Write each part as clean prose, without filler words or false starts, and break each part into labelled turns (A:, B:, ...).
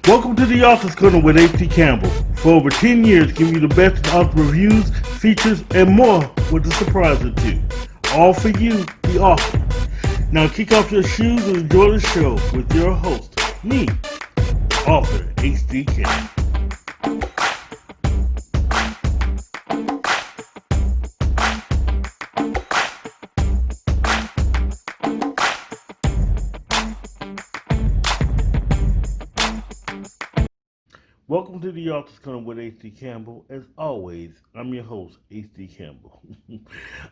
A: Welcome to the Author's Corner with H.D. Campbell. For over 10 years, giving you the best author reviews, features, and more with a surprise or two. All for you, the author. Now kick off your shoes and enjoy the show with your host, me, author H.D. Campbell. Welcome to the Author's Corner with H.D. Campbell. As always, I'm your host, H.D. Campbell. I'm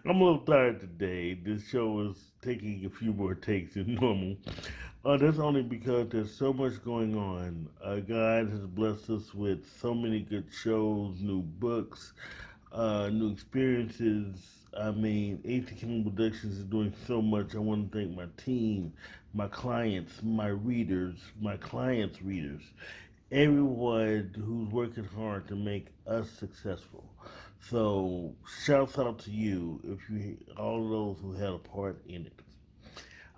A: a little tired today. This show is taking a few more takes than normal. That's only because there's so much going on. God has blessed us with so many good shows, new books, new experiences. I mean, H.D. Campbell Productions is doing so much. I want to thank my team, my clients, my readers, my clients' readers, everyone who's working hard to make us successful. So, shouts out to you if you all of those who had a part in it.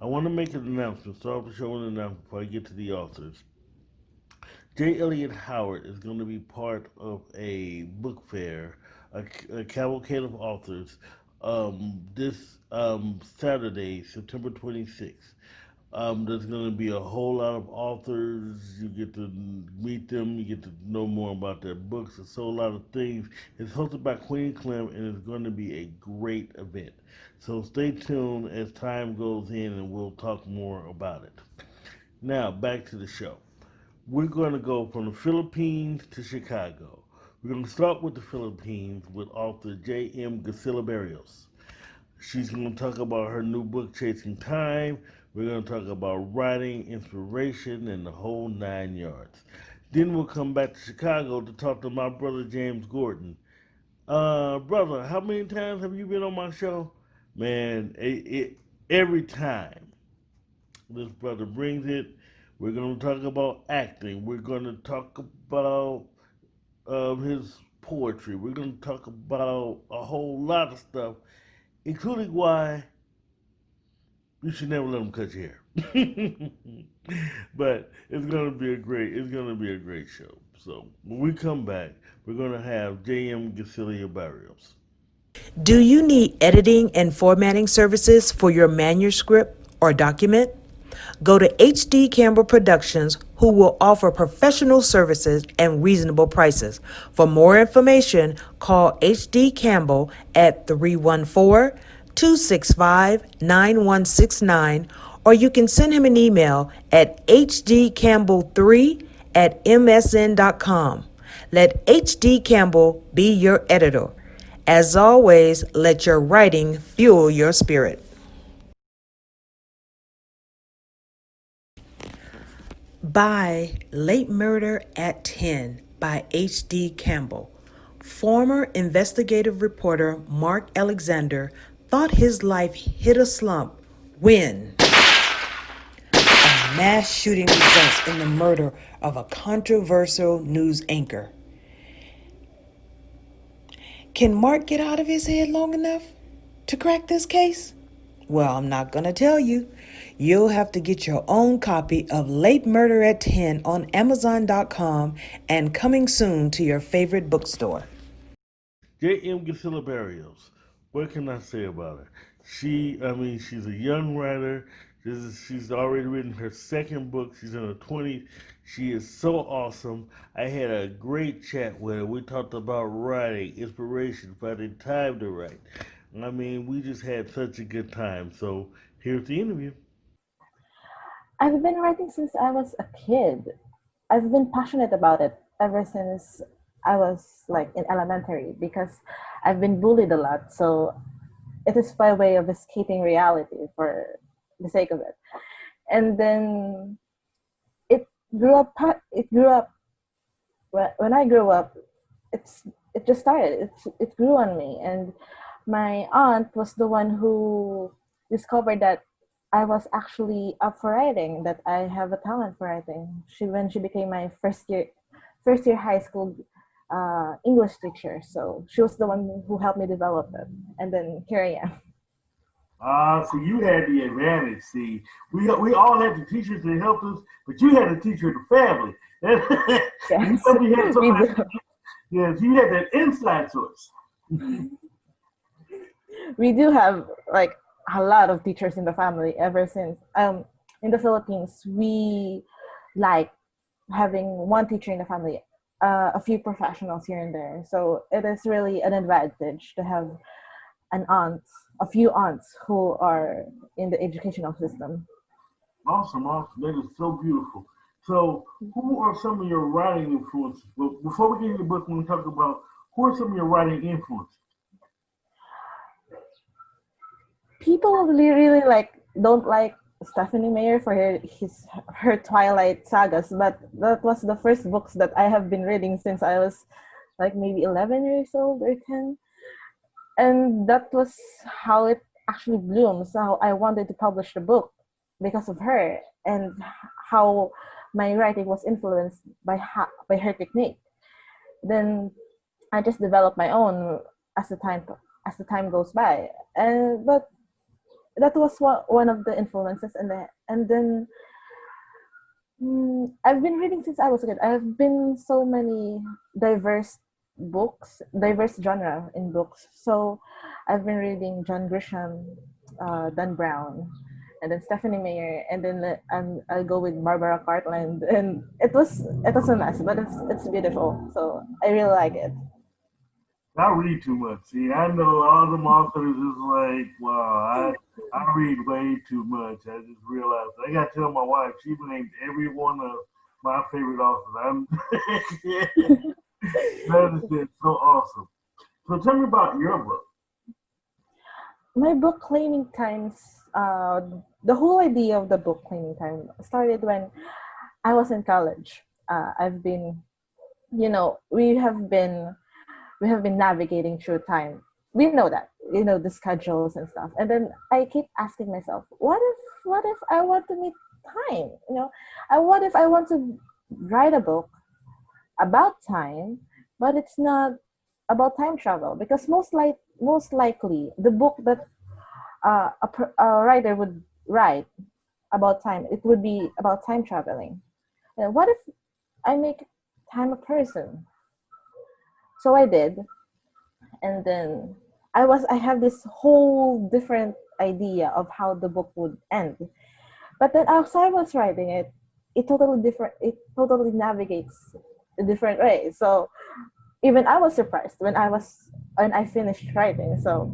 A: I want to make an announcement. Start off the show with an announcement before I get to the authors. J. Elliott Howard is going to be part of a book fair, a cavalcade of authors, this Saturday, September 26th. There's going to be a whole lot of authors. You get to meet them. You get to know more about their books. There's a whole lot of things. It's hosted by Queen Clem, and it's going to be a great event. So stay tuned as time goes in, and we'll talk more about it. Now, back to the show. We're going to go from the Philippines to Chicago. We're going to start with the Philippines with author J.M. Gasilla Barrios. She's going to talk about her new book, Chasing Time. We're going to talk about writing, inspiration, and the whole 9 yards. Then we'll come back to Chicago to talk to my brother, James Gordon. Brother, how many times have you been on my show? Man, every time this brother brings it, we're going to talk about acting. We're going to talk about his poetry. We're going to talk about a whole lot of stuff, including why you should never let them cut your hair. But it's gonna be a great show. So when we come back, we're gonna have J.M. Gasilla Barrios.
B: Do you need editing and formatting services for your manuscript or document? Go to HD Campbell Productions, who will offer professional services and reasonable prices. For more information, call HD Campbell at 314-265-9169, or you can send him an email at hdcampbell3@msn.com. Let HD Campbell be your editor. As always, let your writing fuel your spirit. By Late Murder at 10 by H.D. Campbell. Former investigative reporter Mark Alexander thought his life hit a slump when a mass shooting results in the murder of a controversial news anchor. Can Mark get out of his head long enough to crack this case? Well, I'm not going to tell you. You'll have to get your own copy of Late Murder at 10 on Amazon.com and coming soon to your favorite bookstore.
A: J.M. Gasilla Barrios. What can I say about her? She's a young writer. She's already written her second book. She's in her 20s. She is so awesome. I had a great chat with her. We talked about writing, inspiration, finding time to write. We just had such a good time. So here's the interview.
C: I've been writing since I was a kid. I've been passionate about it ever since I was like in elementary because I've been bullied a lot. So it is by way of escaping reality for the sake of it. And then it grew up. It grew up when I grew up. It just started. It grew on me, and my aunt was the one who discovered that I was actually up for writing, that I have a talent for writing. When she became my first year high school English teacher. So she was the one who helped me develop it. And then here I am.
A: So you had the advantage. See, we all had the teachers that helped us, but you had a teacher in the family. You
C: Yes,
A: probably had
C: we
A: somebody.
C: do.
A: Yes, you had that inside source.
C: We do have like a lot of teachers in the family ever since in the Philippines we like having one teacher in the family, a few professionals here and there. So it is really an advantage to have an aunt, a few aunts who are in the educational system.
A: Awesome, awesome. That is so beautiful. So, who are some of your writing influences? Well, before we get into the book, we talk about who are some of your writing influences.
C: People really like don't like Stephanie Meyer for her Twilight sagas, but that was the first books that I have been reading since I was like maybe 11 years old or 10, and that was how it actually blooms. How I wanted to publish the book because of her, and how my writing was influenced by by her technique. Then I just developed my own as the time goes by, and but that was one of the influences, and then I've been reading since I was a kid. I've been so many diverse diverse genre in books. So I've been reading John Grisham, Dan Brown, and then Stephanie Meyer, and then I'll go with Barbara Cartland, and it was a mess, but it's beautiful. So I really like it.
A: I read too much. See, I know all them authors is like, wow, I read way too much. I just realized I got to tell my wife she named every one of my favorite authors. That is just so awesome. So tell me about your book.
C: My book claiming times. The whole idea of the book claiming time started when I was in college. I've been, we have been navigating through time. We know that, the schedules and stuff. And then I keep asking myself, what if I want to meet time? What if I want to write a book about time, but it's not about time travel? Because most likely the book that a writer would write about time, it would be about time traveling. And what if I make time a person? So I did, and then I have this whole different idea of how the book would end. But then as I was writing it, it totally navigates a different way. So even I was surprised when I finished writing. So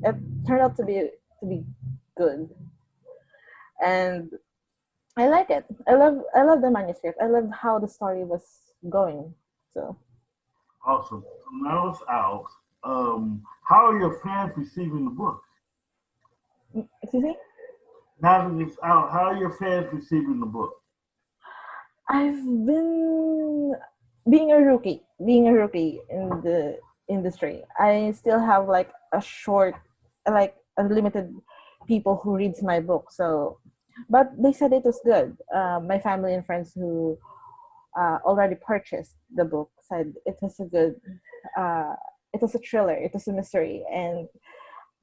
C: it turned out to be good. And I like it. I love the manuscript. I love how the story was going. So
A: Awesome. So now it's out. How are your fans receiving the book?
C: excuse me.
A: Now that it's out, how are your fans receiving the book?
C: I've been being a rookie in the industry. I still have like like unlimited people who reads my book. So, but they said it was good. My family and friends who already purchased the book said it was a good. Uh, it was a thriller. It was a mystery, and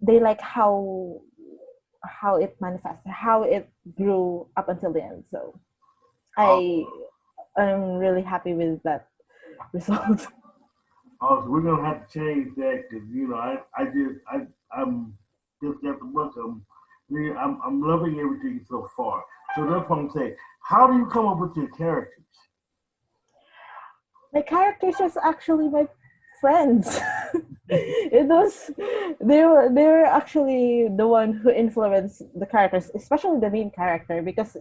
C: they like how it manifests, how it grew up until the end. So I I'm really happy with that result.
A: Also, we're gonna have to change that because I'm just got the book. I'm loving everything so far. So that's what I'm saying. How do you come up with your characters?
C: My characters was actually my friends. It was they were actually the one who influenced the characters, especially the main character, because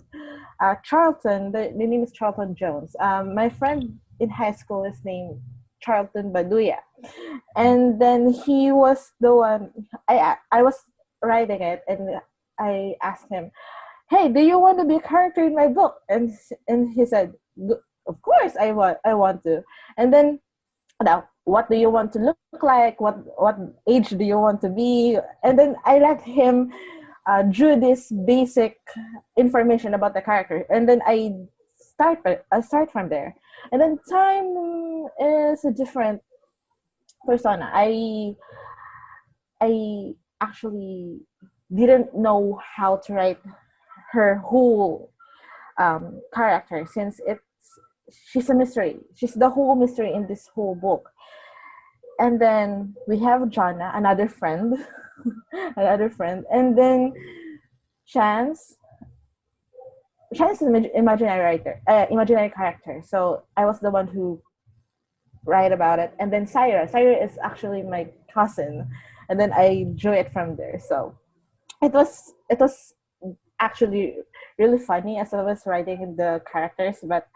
C: Charlton, the name is Charlton Jones. My friend in high school is named Charlton Baduya, and then he was the one. I was writing it, and I asked him, "Hey, do you want to be a character in my book?" And he said, "Of course, I want to." And then now, what do you want to look like? What age do you want to be? And then I let him drew this basic information about the character, and then I start from there. And then time is a different persona. I actually didn't know how to write her whole character, since she's a mystery. She's the whole mystery in this whole book. And then we have Jana, another friend, another friend, and then Chance. Chance is an imaginary writer, imaginary character. So I was the one who write about it, and then Syra is actually my cousin, and then I drew it from there. So it was actually really funny as I was writing the characters, but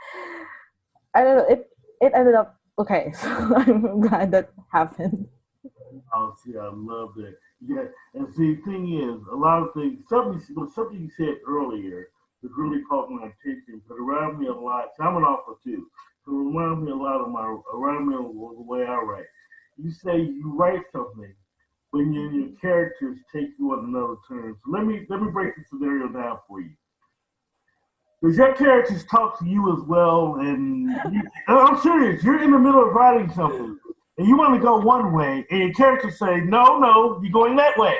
C: I don't know, it ended up okay. So I'm glad that happened.
A: Oh, see, I love that. Yeah, and see, the thing is, a lot of things, something you said earlier that really caught my attention, because it reminded me a lot. So I'm an author too, so it reminds me a lot of remind me of the way I write. You say you write something, but your characters take you on another turn. So let me break the scenario down for you. Does your characters talk to you as well? I'm serious. You're in the middle of writing something, and you want to go one way, and your characters say, "No, no, you're going that way."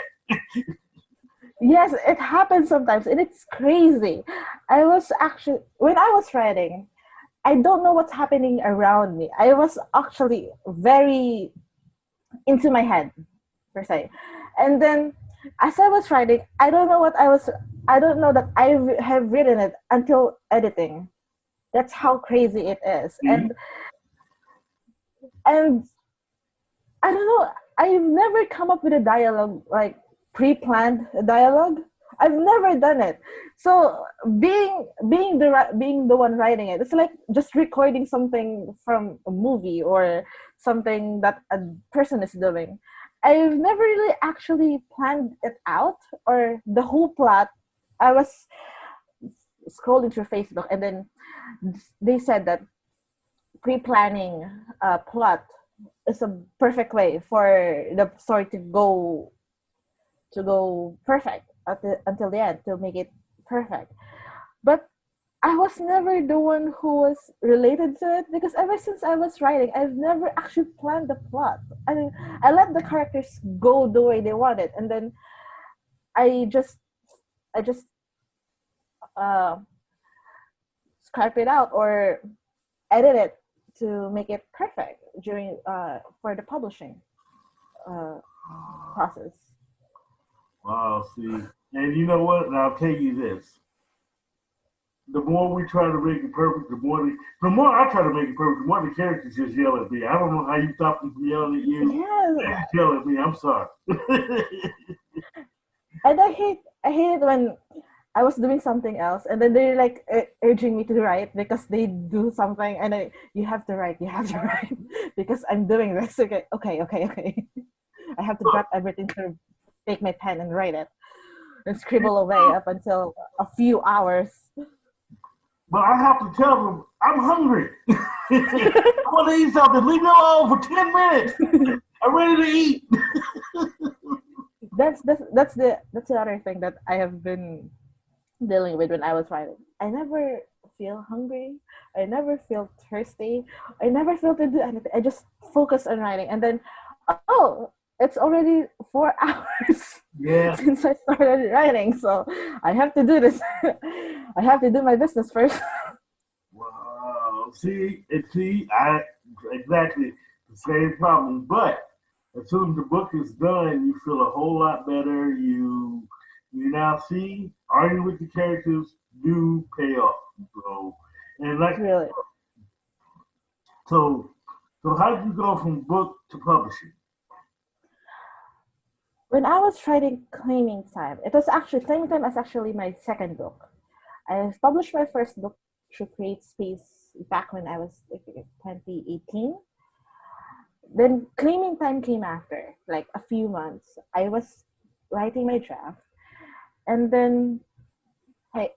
C: Yes, it happens sometimes, and it's crazy. I was actually when I was writing, I don't know what's happening around me. I was actually very into my head, per se. And then as I was writing, I don't know that have written it until editing. That's how crazy it is.
A: See?
C: And I don't know, I've never come up with a dialogue, like pre-planned dialogue. I've never done it. So being the one writing it, it's like just recording something from a movie or something that a person is doing. I've never really actually planned it out or the whole plot. I was scrolling through Facebook, and then they said that pre-planning a plot is a perfect way for the story to go perfect until the end, to make it perfect. But I was never the one who was related to it, because ever since I was writing, I've never actually planned the plot. I mean, I let the characters go the way they wanted, and then I just I just uh, scrap it out or edit it to make it perfect during for the publishing uh, process.
A: Wow, see, and you know what? And I'll tell you this: the more we try to make it perfect, the more I try to make it perfect, the more the characters just yell at me. I don't know how you stop them from yelling at you. They
C: Yes,
A: just yell at me. I'm sorry.
C: and I hate it when I was doing something else, and then they're like urging me to write because they do something, and you have to write, you have to write, because I'm doing this. Okay, okay, okay, okay. I have to drop everything to take my pen and write it and scribble away up until a few hours.
A: But I have to tell them I'm hungry. I want to eat something. Leave me alone for 10 minutes. I'm ready to eat.
C: That's the other thing that I have been dealing with when I was writing. I never feel hungry. I never feel thirsty. I never feel to do anything. I just focus on writing, and then oh, it's already 4 hours
A: Yeah.
C: since I started writing, so I have to do this. I have to do my business first.
A: Wow. I exactly the same problem. But as soon as the book is done, you feel a whole lot better. You now see arguing with the characters do pay off. So and like
C: Really.
A: so so how did you go from book to publishing?
C: When I was writing Claiming Time is actually my second book. I published my first book through Create Space back when I was like 2018. Then Claiming Time came after, like a few months. I was writing my draft, and then I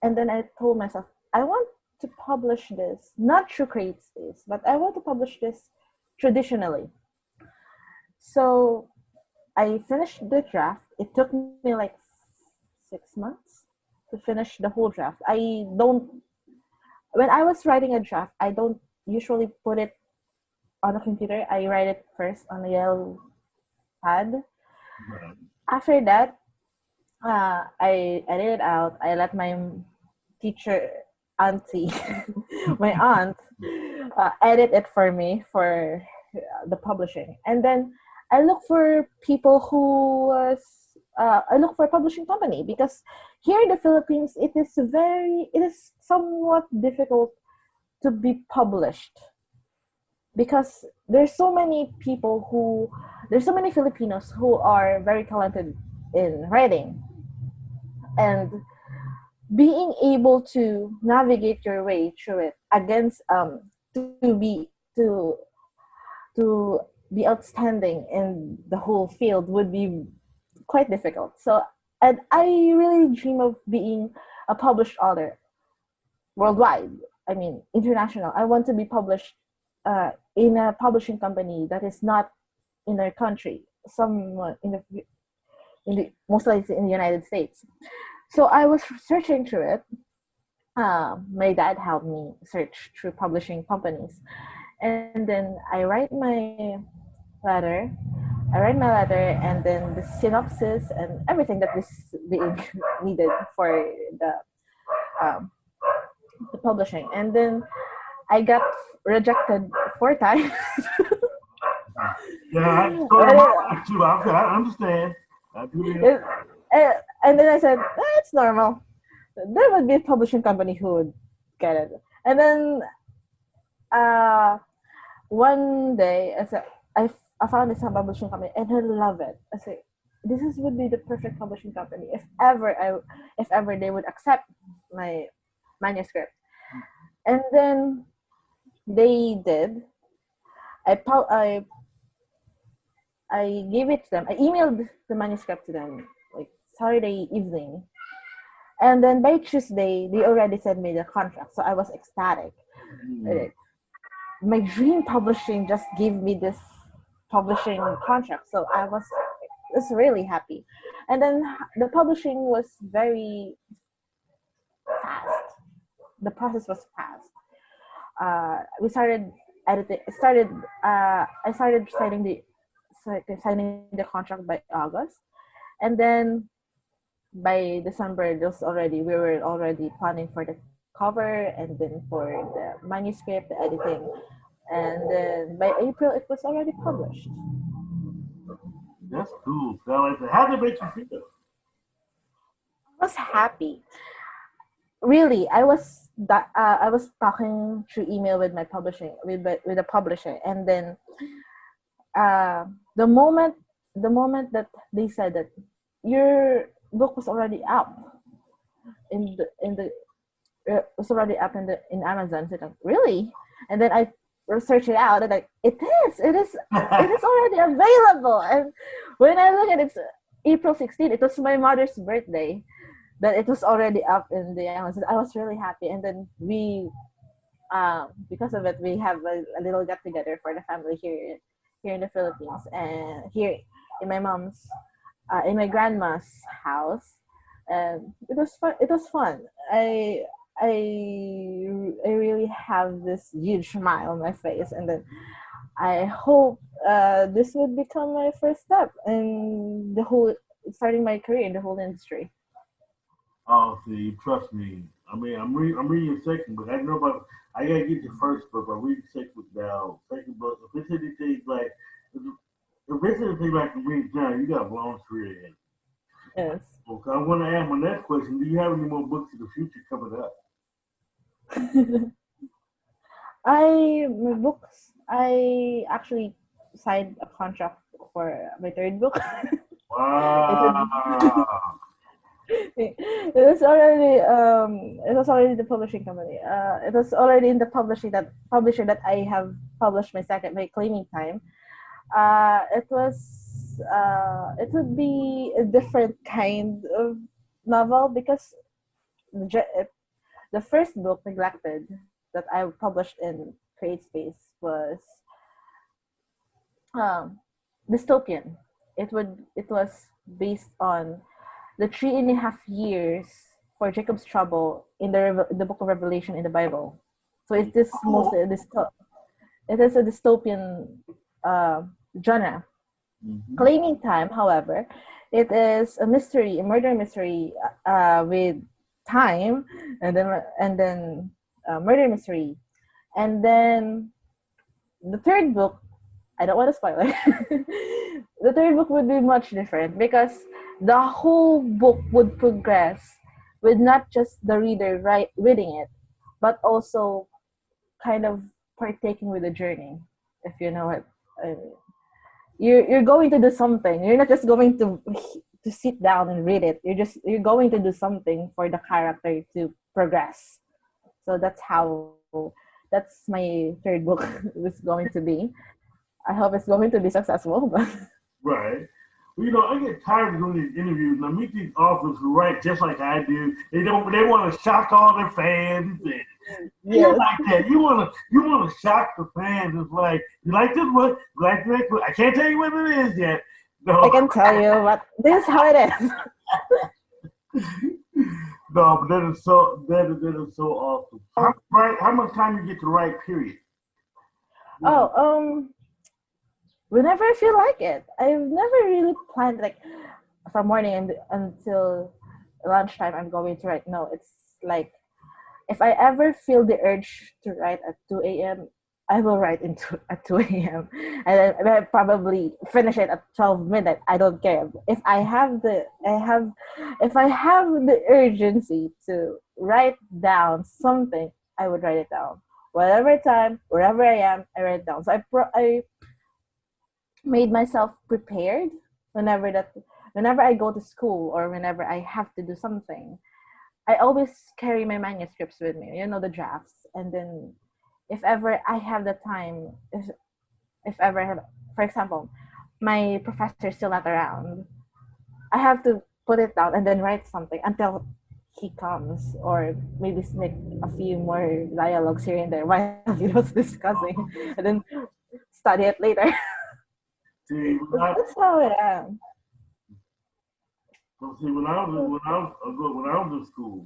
C: I told myself I want to publish this not through Create Space, but I want to publish this traditionally. So I finished the draft. It took me like 6 months to finish the whole draft. When I was writing a draft, I don't usually put it on a computer. I write it first on a yellow pad.
A: Right.
C: After that, I edit it out. I let my teacher auntie, my aunt, edit it for me for the publishing, and then I look for people who was. I look for a publishing company because here in the Philippines, it is somewhat difficult to be published because there's so many Filipinos who are very talented in writing, and being able to navigate your way through it against to to be outstanding in the whole field would be quite difficult. So, and I really dream of being a published author worldwide. I mean, international. I want to be published in a publishing company that is not in our country, some in the most likely in the United States. So I was searching through it. My dad helped me search through publishing companies, and then letter. I write my letter, and then the synopsis and everything that is being needed for um, the publishing, and then I got rejected 4 times.
A: Yeah, I had to start my life too. I understand. I do that.
C: It- and then I said, it's normal. There would be a publishing company who would get it. And then uh, one day, I found this publishing company and I love it. I say, would be the perfect publishing company if ever they would accept my manuscript. And then they did. I pu- I gave it to them. I emailed the manuscript to them like Saturday evening. And then by Tuesday, they already sent me the contract. So I was ecstatic.
A: Mm.
C: My dream publishing just gave me this publishing contract. So was really happy. And then the publishing was very fast. The process was fast. We started editing. I started signing the contract by August, and then by December, we were already planning for the cover and then for the manuscript, the editing, and then by April it was already published.
A: That's cool. So, like, how did it make you feel?
C: I was happy. Really, I was talking through email with my publishing with the publisher, and then uh, the moment that they said that your book was already up in the was already up in Amazon. So like, really? And then I researched it out and like it is already available. And when I look at it, it's April 16th. It was my mother's birthday that it was already up in the Amazon. I was really happy. And then because of it, we have a little get together for the family here in the Philippines and here in my mom's in my grandma's house. And it was fun. It was fun. I really have this huge smile on my face, and then I hope this would become my first step in the whole starting my career in the whole industry.
A: Oh, see, trust me. I mean, I'm reading your second book. I know about. I gotta get the first book. I'm reading the second book now. Second book. If it's anything like, if it's anything like the Read John, you got a long career in.
C: Yes.
A: Okay, I want to ask my next question. Do you have any more books in the future coming up?
C: My books. I actually signed a contract for my third book. it would
A: Wow.
C: it was already the publishing company. It was already in the publisher that I have published my claiming time. It would be a different kind of novel because the first book, Neglected, that I published in Create Space was um, dystopian. It was based on the 3.5 years for Jacob's trouble in the book of Revelation in the Bible. So it's this mostly it is a dystopian uh, genre.
A: Mm-hmm.
C: Claiming Time, however, It is a mystery, a murder mystery, with time, and then murder mystery, and then the third book. I don't want to spoil it. The third book would be much different because the whole book would progress with not just the reader reading it, but also kind of partaking with the journey. If you know what I mean. You're going to do something. You're not just going to sit down and read it. You're going to do something for the character to progress. So that's my third book is going to be. I hope it's going to be successful. But
A: Right. Well, I get tired of doing these interviews, and I meet these authors who write just like I do. They want to shock all their fans. And you
C: yes,
A: like that. You want to shock the fans. It's like, you like this book? You like this book? I can't tell you what it is yet.
C: I
A: No,
C: can tell you, but this is how it is.
A: no, but that is so awesome. How much time you get to write? Period. Yeah.
C: Oh, whenever I feel like it. I've never really planned like from morning until lunchtime. I'm going to write. No, it's like if I ever feel the urge to write at 2 a.m., I will write at 2 a.m. and then I probably finish it at 12 midnight. I don't care. If I have the urgency to write down something, I would write it down. Whatever time, wherever I am, I write it down. So I made myself prepared whenever that whenever I go to school or whenever I have to do something. I always carry my manuscripts with me, the drafts. And then if ever I have the time, if ever I have, for example, my professor is still not around, I have to put it down and then write something until he comes, or maybe sneak a few more dialogues here and there while he was discussing, and then study it later.
A: See,
C: That's how I am.
A: when I was in school,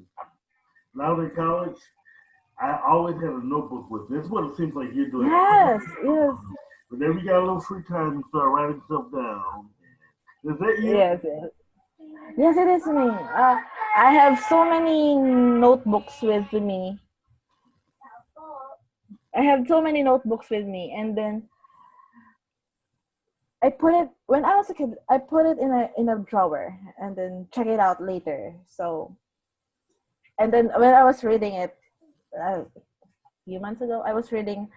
A: when I was in college, I always had a notebook with me. That's what it seems like you're doing.
C: Yes, yes,
A: Whenever you got a little free time, you start writing stuff down. Is that you?
C: yes, yes. Yes, it is me. I have so many notebooks with me. I have so many notebooks with me, and then I put it when I was a kid. I put it in a drawer, and then check it out later. So, and then when I was reading it a few months ago, I was reading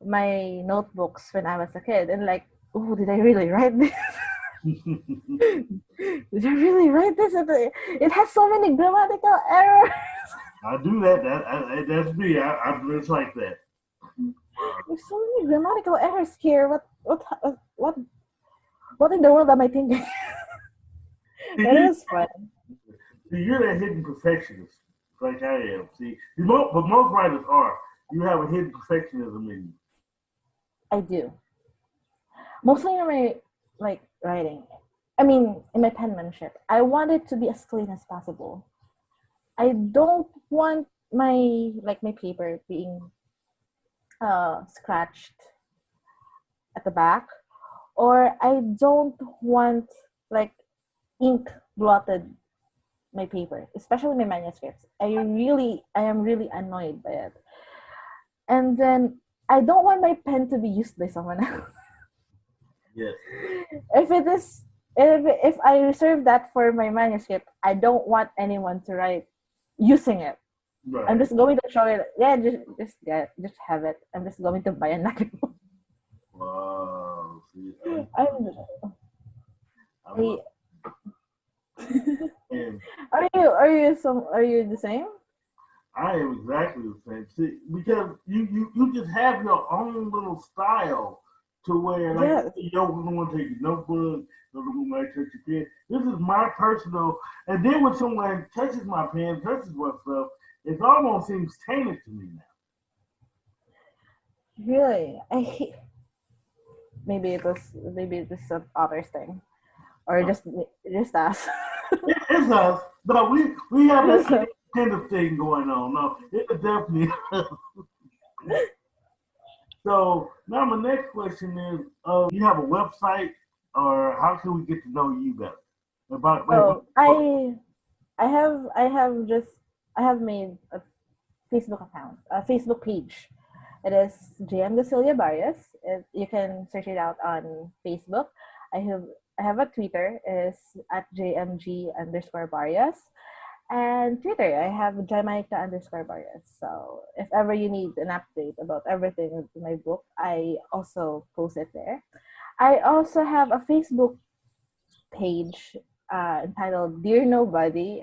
C: my notebooks when I was a kid, and like, oh, did I really write this? Did I really write this? It has so many grammatical errors.
A: I do that. That's me. I'm just like that.
C: There's so many grammatical errors here. What what in the world am I thinking?
A: See,
C: But it was fun.
A: you're that hidden perfectionist, like I am. But most writers are. You have a hidden perfectionism in you.
C: I do. Mostly in my like writing. I mean, in my penmanship. I want it to be as clean as possible. I don't want my paper being scratched at the back, or I don't want like ink blotted my paper, especially my manuscripts. I am really annoyed by it. And then I don't want my pen to be used by someone else.
A: Yes.
C: if it is if I reserve that for my manuscript, I don't want anyone to write using it. I'm
A: Right.
C: just going to show it. Yeah, just have it. I'm just going to buy a notebook.
A: Wow. See,
C: I'm,
A: I'm
C: I,
A: and
C: are you the same?
A: I am exactly the same. See, because you just have your own little style to where, like,
C: Yes.
A: you don't want to take your notebook, you don't want to touch your pen. This is my personal. And then when someone touches my pen, touches my stuff, it almost seems tainted to me now.
C: Really? I hate, maybe it was some other thing, or just us.
A: It's us, but we have that same kind of thing going on. No, it's definitely. So now my next question is, you have a website, or how can we get to know you better? About wait,
C: Oh, I have made a Facebook account, a Facebook page. It is JM Gasilla Barrios. You can search it out on Facebook. I have I have a Twitter, is at JMG underscore Barrios. And Twitter, I have Jamaica underscore Barrios. So if ever you need an update about everything in my book, I also post it there. I also have a Facebook page entitled Dear Nobody.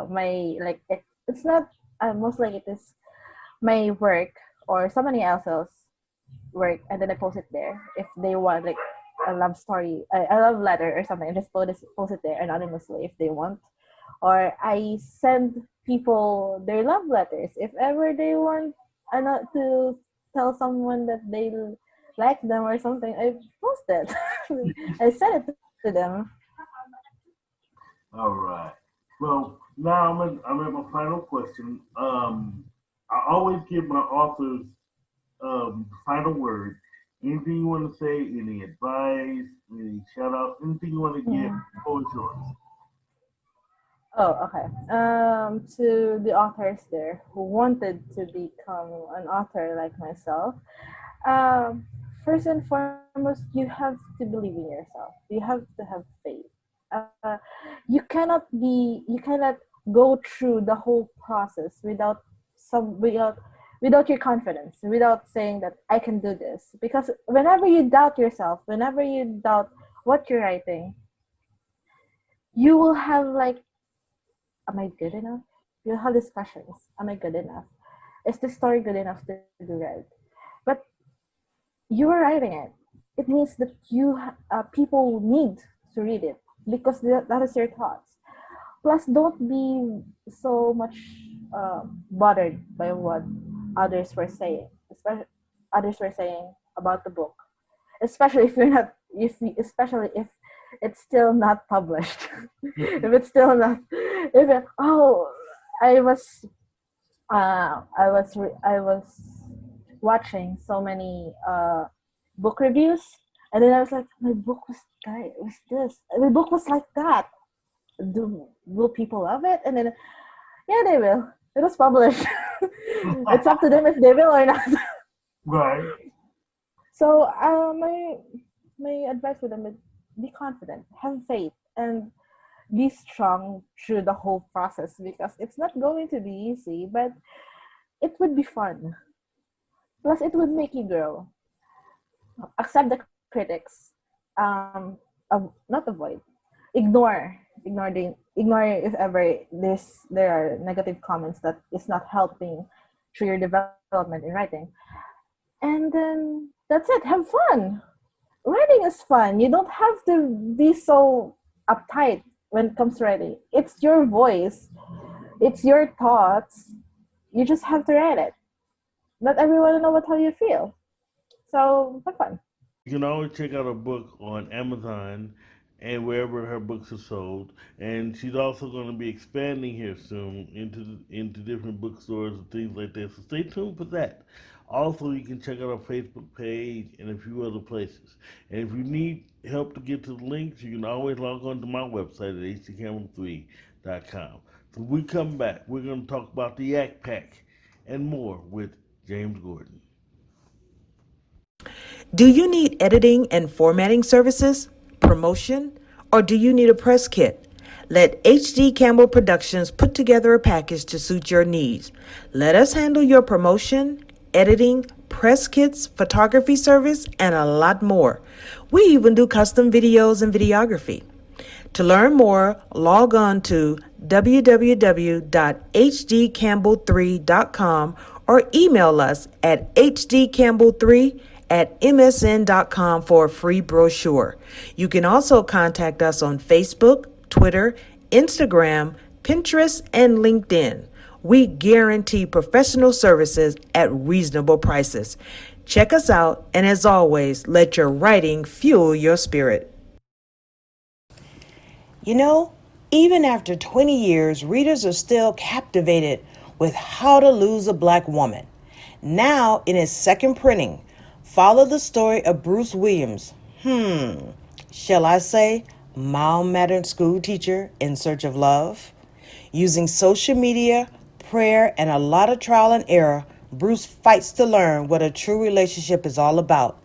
C: My like it's not most like it is my work or somebody else's work, and then I post it there. If they want like a love story, a love letter or something, I just post it there anonymously if they want. Or I send people their love letters if ever they want not to tell someone that they like them or something. I post it. I send it to them.
A: all right. Well, now I'm at my final question. I always give my authors final word. Anything you want to say? Any advice? Any shout outs? Anything you want to give?
C: Mm.
A: For yours.
C: Oh, okay. To the authors there who wanted to become an author like myself, um, first and foremost, you have to believe in yourself. You have to have faith. Uh, you cannot go through the whole process without some without your confidence, without saying that I can do this. Because whenever you doubt yourself, whenever you doubt what you're writing, you will have like, am I good enough? You'll have discussions. Am I good enough? Is this story good enough to be read? But you are writing it. It means that people need to read it because that is your thoughts. Plus, don't be so much bothered by what others were saying, especially others were saying about the book. Especially if you're not, especially if it's still not published. If it's still not, if it, oh, I was I was watching so many book reviews, and then I was like, my book was that, was this, my book was like that. Will people love it? And then yeah, they will. It was published. It's up to them if they will or not.
A: Right.
C: So my advice for them is be confident, have faith, and be strong through the whole process because it's not going to be easy, but it would be fun. Plus, it would make you grow. Accept the critics. Not avoid. Ignore. Ignore if ever there are negative comments that is not helping through your development in writing. And then that's it. Have fun. Writing is fun. You don't have to be so uptight when it comes to writing. It's your voice. It's your thoughts. You just have to write it. Not everyone will know what how you feel. So have fun.
A: You can always check out her book on Amazon and wherever her books are sold. And she's also going to be expanding here soon into different bookstores and things like that. So stay tuned for that. Also, you can check out our Facebook page and a few other places. And if you need help to get to the links, you can always log on to my website at htcameron3.com. So when we come back, we're going to talk about the Yak Pack and more with James Gordon.
B: Do you need editing and formatting services, promotion, or do you need a press kit? Let HD Campbell Productions put together a package to suit your needs. Let us handle your promotion, editing, press kits, photography service, and a lot more. We even do custom videos and videography. To learn more, log on to www.hdcampbell3.com or email us at hdcampbell3@msn.com for a free brochure. You can also contact us on Facebook, Twitter, Instagram, Pinterest, and LinkedIn. We guarantee professional services at reasonable prices. Check us out, and as always, let your writing fuel your spirit. You know, even after 20 years, readers are still captivated with How to Lose a Black Woman. Now, in its second printing, follow the story of Bruce Williams. Shall I say, mild-mannered school teacher in search of love. Using social media, prayer, and a lot of trial and error, Bruce fights to learn what a true relationship is all about.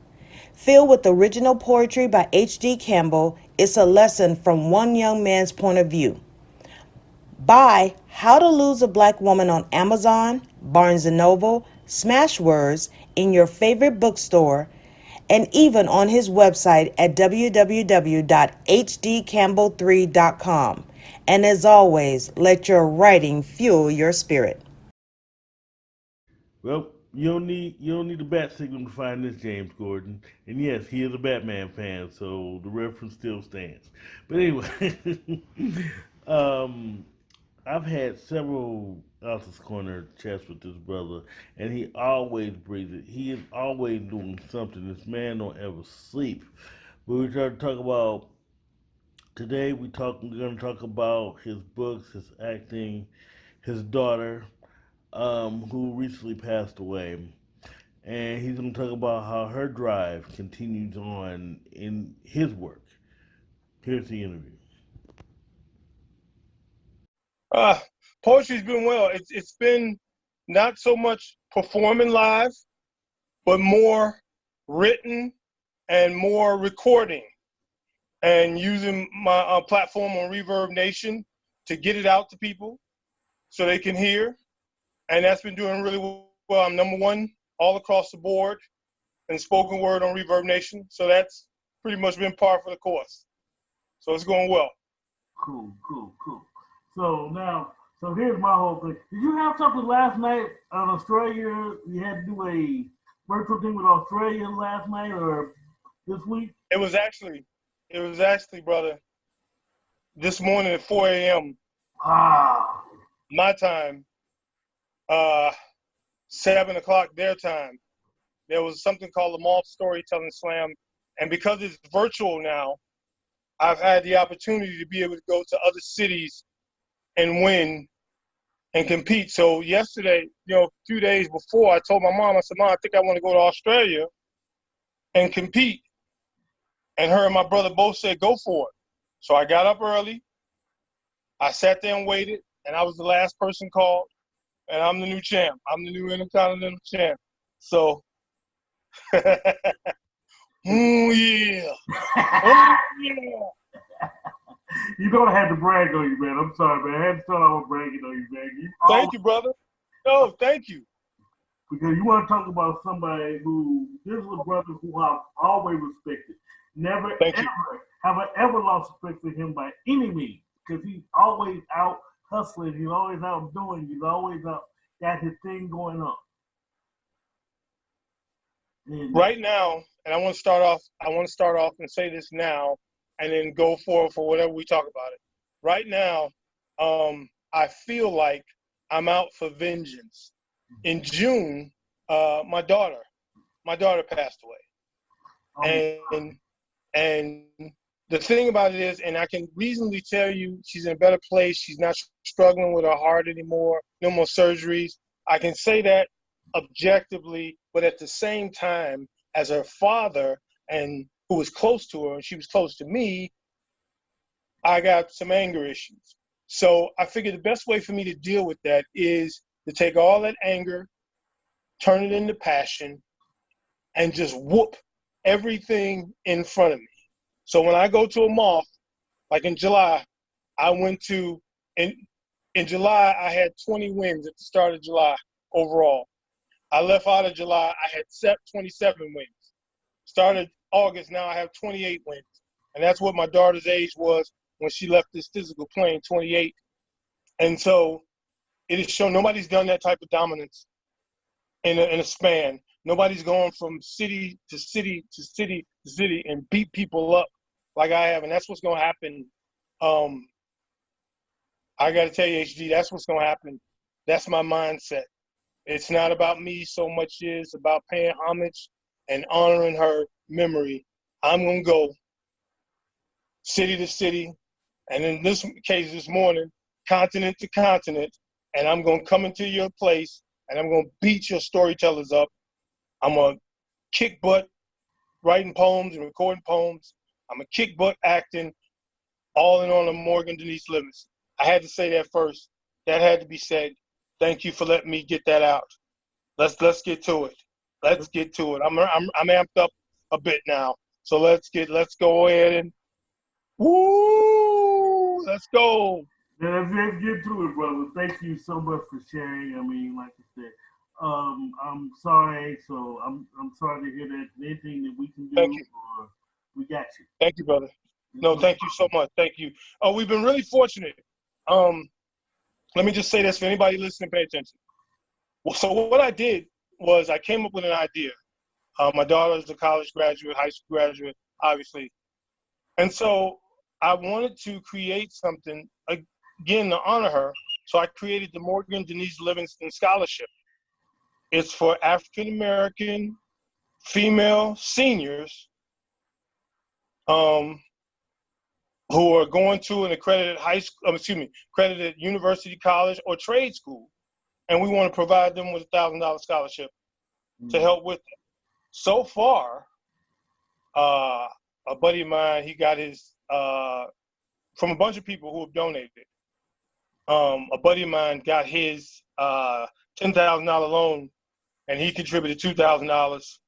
B: Filled with original poetry by H.D. Campbell, it's a lesson from one young man's point of view. Buy How to Lose a Black Woman on Amazon, Barnes & Noble, Smashwords, in your favorite bookstore, and even on his website at www.hdcampbell3.com. And as always, let your writing fuel your spirit.
A: Well, you don't need a bat signal to find this James Gordon. And yes, he is a Batman fan, so the reference still stands. But anyway, um, I've had several Altus Corner chats with this brother, and he always brings it. He is always doing something. This man don't ever sleep. But we try to talk about today. We're going to talk about his books, his acting, his daughter, who recently passed away, and he's going to talk about how her drive continues on in his work. Here's the interview.
D: Uh, Poetry's been well. It's been not so much performing live, but more written and more recording, and using my platform on Reverb Nation to get it out to people so they can hear. And that's been doing really well. I'm #1 all across the board in spoken word on Reverb Nation. So that's pretty much been par for the course. So it's going well.
A: Cool. So here's my whole thing. Did you have something last night on Australia? You had to do a virtual thing with Australia last night or this week?
D: It was actually, brother, this morning at 4 a.m.
A: Ah.
D: my time, 7 o'clock their time. There was something called the Malt Storytelling Slam. And because it's virtual now, I've had the opportunity to be able to go to other cities and win and compete. So yesterday, a few days before, I told my mom, I said, Mom, I think I want to go to Australia and compete. And her and my brother both said, go for it. So I got up early. I sat there and waited, and I was the last person called. And I'm the new champ. I'm the new Intercontinental champ. So, oh yeah. Oh yeah.
A: You know I had to brag on you, man. I'm sorry, man. I had to start off bragging on you, man.
D: Thank you, brother. No, thank you.
A: Because you want to talk about somebody who, this is a brother who I've always respected. Never,
D: Thank
A: ever,
D: you.
A: have I ever lost respect for him by any means. Because he's always out hustling. He's always out doing. He's always out, got his thing going on. And
D: Right now, and I want to start off and say this now, and then go forward for whatever we talk about it. Right now, I feel like I'm out for vengeance. In June, my daughter passed away, and the thing about it is, and I can reasonably tell you, she's in a better place. She's not struggling with her heart anymore. No more surgeries. I can say that objectively, but at the same time, as her father and who was close to her, and she was close to me, I got some anger issues. So I figured the best way for me to deal with that is to take all that anger, turn it into passion, and just whoop everything in front of me. So when I go to a mall, like in July, in July, I had 20 wins at the start of July overall. I left out of July, I had 27 wins. Started August, now I have 28 wins. And that's what my daughter's age was when she left this physical plane, 28. And so it has shown nobody's done that type of dominance in a span. Nobody's gone from city to city to city to city and beat people up like I have. And that's what's going to happen. I got to tell you, HD, that's what's going to happen. That's my mindset. It's not about me so much as about paying homage and honoring her memory. I'm going to go city to city, and in this case this morning, continent to continent, and I'm going to come into your place, and I'm going to beat your storytellers up. I'm going to kick butt writing poems and recording poems. I'm going to kick butt acting, all in on the Morgan Denise Livingston. I had to say that first. That had to be said. Thank you for letting me get that out. Let's get to it. Let's get to it. I'm amped up a bit now. So let's go ahead and woo! Let's go.
A: Yeah, let's get to it, brother. Thank you so much for sharing. I mean, like I said, I'm sorry. So I'm sorry to hear that. Anything that we can do,
D: Thank you.
A: We got you.
D: Thank you, brother. No, thank you so much. Thank you. Oh, we've been really fortunate. Let me just say this for anybody listening, pay attention. Well, so what I did was I came up with an idea. My daughter's a college graduate, high school graduate, obviously. And so I wanted to create something, again, to honor her. So I created the Morgan Denise Livingston Scholarship. It's for African-American female seniors who are going to an accredited accredited university, college, or trade school. And we want to provide them with a $1,000 scholarship to help with it. So far, a buddy of mine, he got his, from a bunch of people who have donated, a buddy of mine got his $10,000 loan, and he contributed $2,000.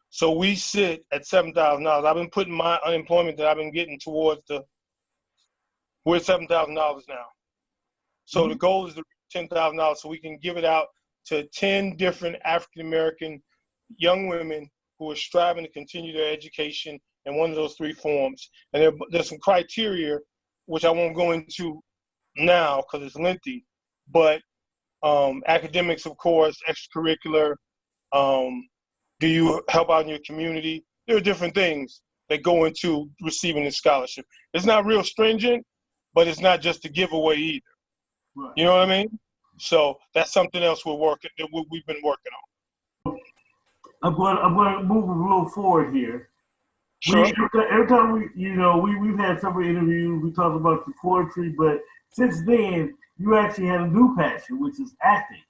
D: So we sit at $7,000. I've been putting my unemployment that I've been getting towards we're at $7,000 now. So the goal is to reach $10,000 so we can give it out to 10 different African-American young women who are striving to continue their education in one of those three forms. And there's some criteria, which I won't go into now because it's lengthy, but academics, of course, extracurricular, do you help out in your community? There are different things that go into receiving this scholarship. It's not real stringent, but it's not just a giveaway either.
A: Right.
D: You know what I mean? So that's something else we've been working on.
A: I'm going to move a little forward here.
D: Sure.
A: Every time we've had several interviews, we talked about the poetry, but since then, you actually had a new passion, which is acting.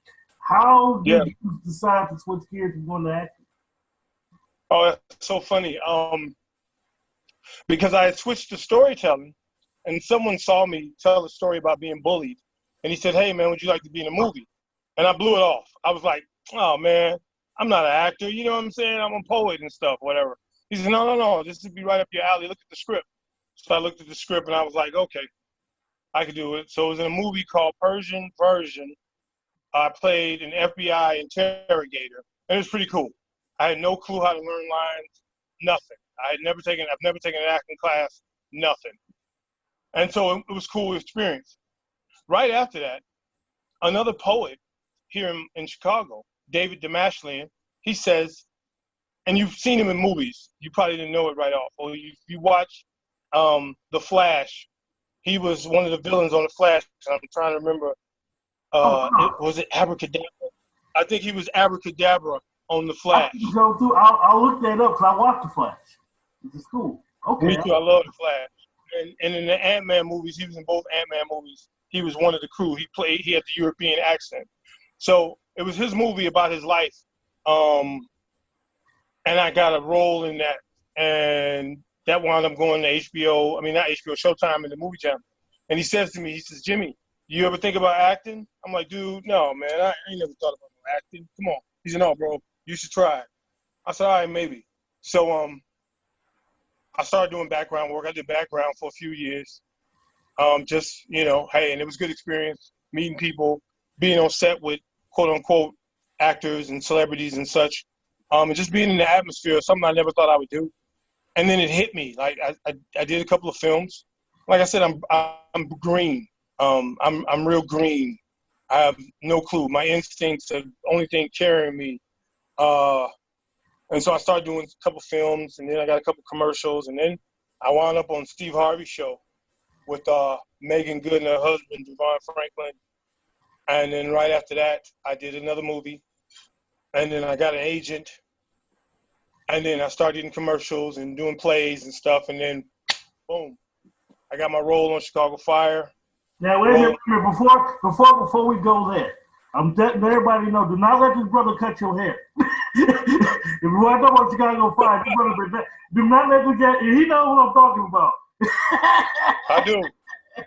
A: How did you decide to switch gears to going to acting?
D: Oh, that's so funny. Because I had switched to storytelling, and someone saw me tell a story about being bullied, and he said, "Hey, man, would you like to be in a movie?" And I blew it off. I was like, "Oh, man, I'm not an actor. You know what I'm saying? I'm a poet and stuff, whatever." He said, No. This would be right up your alley. Look at the script." So I looked at the script, and I was like, "Okay, I could do it." So it was in a movie called Persian Version. I played an FBI interrogator, and it was pretty cool. I had no clue how to learn lines, nothing. I've never taken an acting class, nothing. And so it was a cool experience. Right after that, another poet here in Chicago, David Damashlian, he says, and you've seen him in movies, you probably didn't know it right off, or you watch The Flash, he was one of the villains on The Flash, and I'm trying to remember, was it Abracadabra? I think he was Abracadabra on The Flash.
A: So too, I'll look that up because I watched The Flash. It's cool. Okay.
D: Me too, I love The Flash. And in the Ant-Man movies, he was in both Ant-Man movies. He was one of the crew. He had the European accent. So it was his movie about his life. And I got a role in that. And that wound up going to HBO, not HBO, Showtime in the movie channel. And he says to me, he says, "Jimmy, you ever think about acting?" I'm like, "Dude, no, man, I ain't never thought about no acting. Come on." He said, "No, bro, you should try it." I said, "All right, maybe." So I started doing background work. I did background for a few years. Hey, and it was a good experience, meeting people, being on set with quote unquote actors and celebrities and such. And just being in the atmosphere, something I never thought I would do. And then it hit me. Like I did a couple of films. Like I said, I'm green. I'm real green. I have no clue. My instincts are the only thing carrying me. And so I started doing a couple films, and then I got a couple commercials, and then I wound up on Steve Harvey's show with Megan Good and her husband, Devon Franklin. And then right after that, I did another movie. And then I got an agent. And then I started in commercials and doing plays and stuff. And then, boom, I got my role on Chicago Fire.
A: Now, wait a minute. Before we go there, I'm letting everybody know, do not let this brother cut your hair. If you want to talk about Chicago Fire, do not let this guy, he knows what I'm talking about.
D: I do.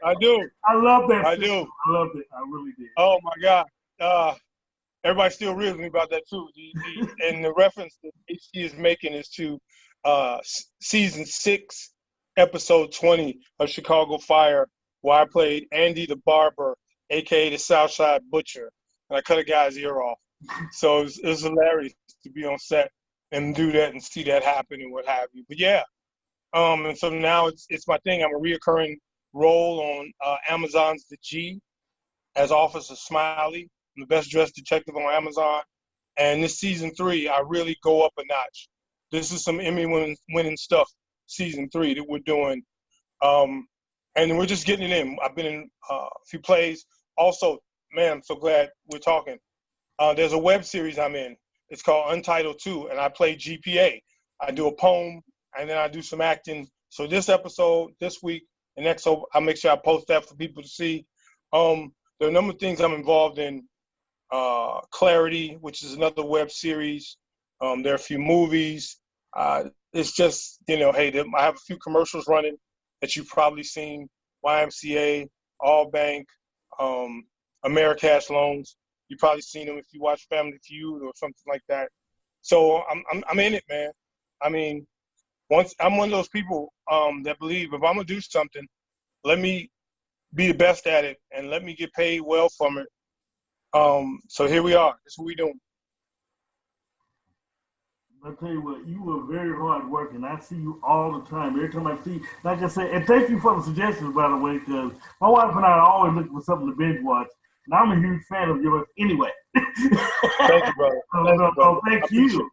D: I do.
A: I love that.
D: I
A: system.
D: do.
A: I loved it. I really did.
D: Oh my God. Everybody still reels me about that too. And the reference that HG is making is to season 6, episode 20 of Chicago Fire, where I played Andy the Barber, aka the Southside Butcher, and I cut a guy's ear off. So it was hilarious to be on set and do that and see that happen and what have you. But yeah, and so now it's my thing. I'm a reoccurring role on Amazon's The G as Officer Smiley. I'm the best dressed detective on Amazon. And this season 3, I really go up a notch. This is some Emmy winning stuff, season 3 that we're doing. And we're just getting it in. I've been in a few plays. Also, man, I'm so glad we're talking. There's a web series I'm in. It's called Untitled 2, and I play GPA. I do a poem, and then I do some acting. So this episode, this week, and next, so I'll make sure I post that for people to see. There are a number of things I'm involved in. Clarity, which is another web series. There are a few movies. It's just, hey, I have a few commercials running that you've probably seen. YMCA, All Bank, Americash Loans. You've probably seen them if you watch Family Feud or something like that. So I'm in it, man. I mean, once I'm one of those people that believe if I'm gonna do something, let me be the best at it and let me get paid well from it. So here we are. That's what we doing.
A: I'll tell you what, you were very hard working. I see you all the time. Every time I see you, like I said, and thank you for the suggestions, by the way, because my wife and I are always looking for something to binge watch. And I'm a huge fan of yours anyway.
D: Thank you, brother.
A: Thank you.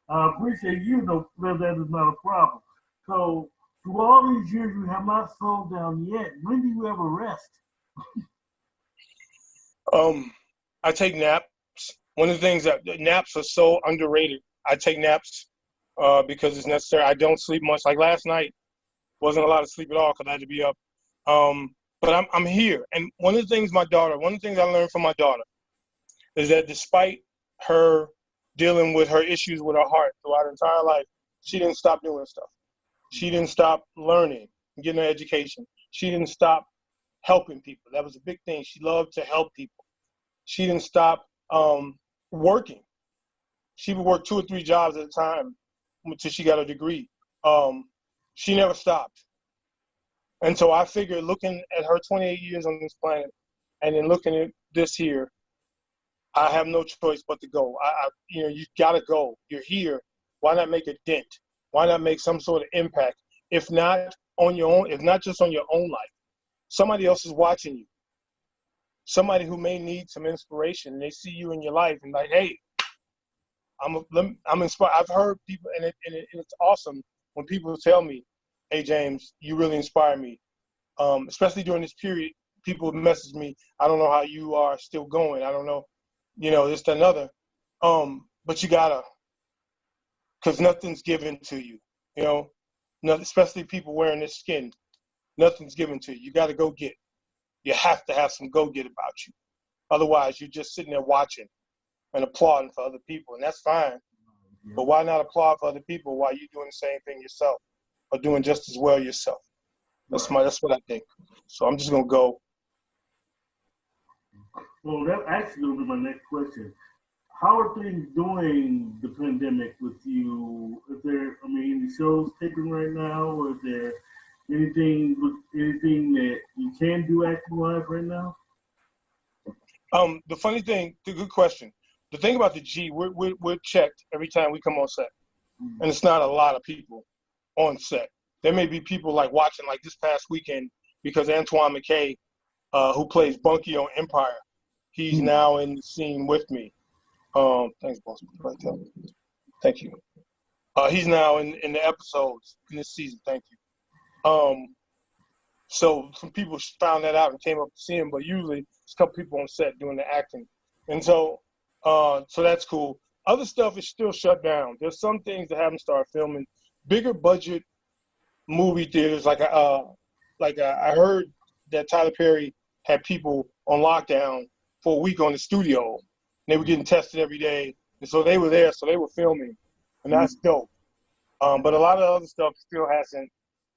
A: I appreciate you, though, that is not a problem. So, through all these years, you have not slowed down yet. When do you ever rest?
D: I take naps. One of the things that naps are so underrated. I take naps because it's necessary. I don't sleep much. Like last night, wasn't a lot of sleep at all because I had to be up. But I'm here. And one of the things I learned from my daughter is that despite her dealing with her issues with her heart throughout her entire life, she didn't stop doing stuff. She didn't stop learning and getting her education. She didn't stop helping people. That was a big thing. She loved to help people. She didn't stop working. She would work 2 or 3 jobs at a time until she got a degree. She never stopped. And so I figured, looking at her 28 years on this planet and then looking at this here, I have no choice but to go. You gotta go. You're here. Why not make a dent? Why not make some sort of impact? If not on your own, if not just on your own life, somebody else is watching you. Somebody who may need some inspiration, and they see you in your life and like, hey, I'm inspired. I've heard people, and it's awesome when people tell me, hey, James, you really inspire me. Especially during this period, people message me, I don't know how you are still going. I don't know, this, that, another. But you gotta, because nothing's given to you, especially people wearing this skin. Nothing's given to you. You got to go get. You have to have some go-get about you. Otherwise, you're just sitting there watching and applauding for other people, and that's fine. Yeah. But why not applaud for other people while you're doing the same thing yourself or doing just as well yourself? That's what I think. So I'm just gonna go.
A: Well, that actually will be my next question. How are things doing the pandemic with you? Is there, any shows taping right now, or is there anything that you can do acting-wise right now?
D: The funny thing, the good question. The thing about the G, we're checked every time we come on set, and it's not a lot of people on set. There may be people like watching, like this past weekend, because Antoine McKay, who plays Bunky on Empire, he's now in the scene with me. Thanks, boss. Right there. Thank you. He's now in the episodes in this season. Thank you. So some people found that out and came up to see him, but usually it's a couple people on set doing the acting. And so that's cool. Other stuff is still shut down. There's some things that haven't started filming. Bigger budget movie theaters, like I heard that Tyler Perry had people on lockdown for a week on the studio. They were getting tested every day. And so they were there, so they were filming. And that's dope. But a lot of other stuff still hasn't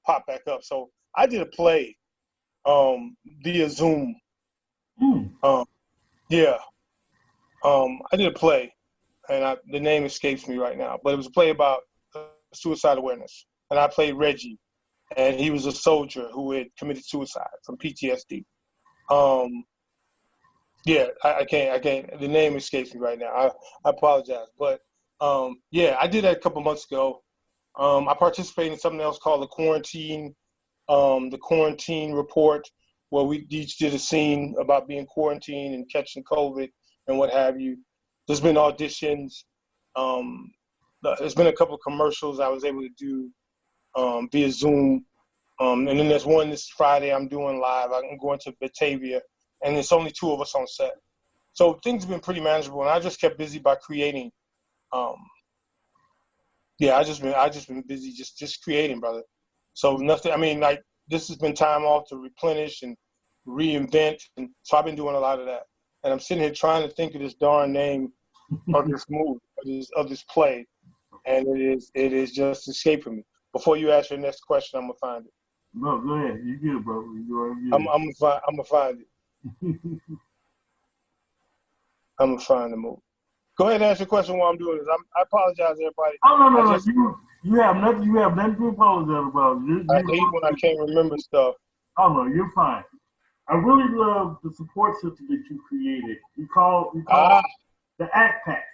D: pop back up. So I did a play via Zoom. Um, yeah, I did a play, and the name escapes me right now, but it was a play about suicide awareness, and I played Reggie, and he was a soldier who had committed suicide from PTSD. Um, yeah, I can't. The name escapes me right now. I apologize, but yeah, I did that a couple months ago. I participated in something else called the quarantine report, where we each did a scene about being quarantined and catching COVID and what have you. There's been auditions. Um, there's been a couple of commercials I was able to do via Zoom. And then there's one this Friday I'm doing live. I'm going to Batavia, and it's only 2 of us on set. So things have been pretty manageable, and I just kept busy by creating. Um, yeah, I just been busy just creating, brother. So nothing. I mean, like, this has been time off to replenish and reinvent, and so I've been doing a lot of that. And I'm sitting here trying to think of this darn name of this movie, of this play, and it is just escaping me. Before you ask your next question, I'm gonna find it.
A: No, go ahead. You good, bro. You already good.
D: I'm gonna find it. I'm gonna find the movie. Go ahead and ask your question while I'm doing this. I apologize, everybody.
A: Oh no. You have nothing. You have nothing to apologize about.
D: I hate when I can't remember stuff.
A: Oh no, you're fine. I really love the support system that you created. You call the Act Pack.